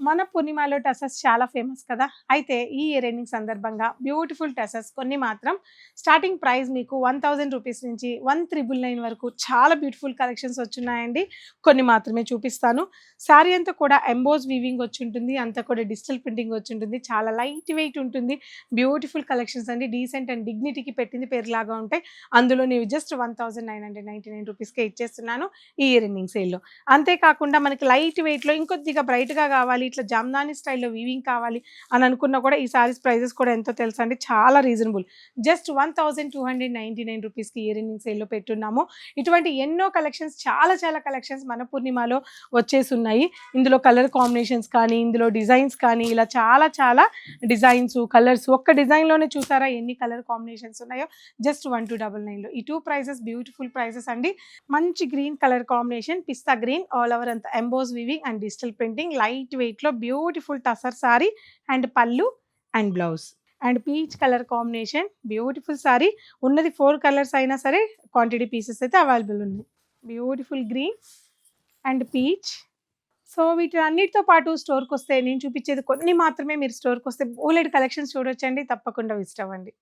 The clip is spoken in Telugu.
మన పూర్ణిమలో టసర్స్ చాలా ఫేమస్ కదా! అయితే ఈ ఇయర్ ఎండింగ్ సందర్భంగా బ్యూటిఫుల్ టసర్స్ కొన్ని మాత్రం స్టార్టింగ్ ప్రైస్ మీకు రూ. 1000 నుంచి 1999 వరకు చాలా బ్యూటిఫుల్ కలెక్షన్స్ వచ్చున్నాయండి. కొన్ని మాత్రమే చూపిస్తాను. శారీ అంతా కూడా ఎంబోస్ వీవింగ్ వచ్చుంటుంది. అంతా కూడా డిజిటల్ ప్రింటింగ్ వచ్చుంటుంది. చాలా లైట్ వెయిట్ ఉంటుంది. బ్యూటిఫుల్ కలెక్షన్స్ అండి. డీసెంట్ అండ్ డిగ్నిటీకి పెట్టింది పేరులాగా ఉంటాయి. అందులో నేను జస్ట్ రూ. 1999కే ఇచ్చేస్తున్నాను ఈ ఇయర్ ఎండింగ్ సేల్‌లో. అంతే కాకుండా మనకి లైట్ వెయిట్‌లో ఇంకొద్దిగా బ్రైట్‌గా కావాలి, ఇట్లా జామ్దాని స్టైల్‌లో వీవింగ్ కావాలి అని అనుకున్నా కూడా ఈ సారీస్ ప్రైజెస్ కూడా ఎంతో తెలుసా అండి? చాలా రీజనబుల్. జస్ట్ రూ. 1299కి ఇయర్ ఎండింగ్ సేల్‌లో పెట్టున్నాము. ఇటువంటి ఎన్నో కలెక్షన్స్ చాలా చాలా కలెక్షన్స్ మన పూర్ణిమలో వచ్చేసున్నాయి. ఇందులో కలర్ కాంబినేషన్స్ కానీ, ఇందులో డిజైన్స్ కానీ ఇలా చాలా చాలా డిజైన్స్, కలర్స్ ఒక్క డిజైన్‌లోనే చూసారా ఎన్ని కలర్ కాంబినేషన్స్ ఉన్నాయో? జస్ట్ 1299లో. ఈ 2 ప్రైజెస్ బ్యూటిఫుల్ ప్రైజెస్ అండి. మంచి గ్రీన్ కలర్ కాంబినేషన్, పిస్తా గ్రీన్ ఆల్ ఓవర్ అంతా emboss weaving and digital printing light వెయిట్‌లో బ్యూటిఫుల్ టసర్ సారీ అండ్ పళ్ళు and blouse. And peach colour combination beautiful sorry. ఉన్నది 4 కలర్స్ అయినా సరే క్వాంటిటీ పీసెస్ అయితే అవైలబుల్ ఉన్నాయి. Beautiful green and peach. So వీటన్నిటితో పాటు స్టోర్‌కొస్తే నేను చూపించేది కొన్ని మాత్రమే. మీరు స్టోర్‌కొస్తే బోలెడు కలెక్షన్స్ చూడొచ్చండి. తప్పకుండా విజిట్ అవ్వండి.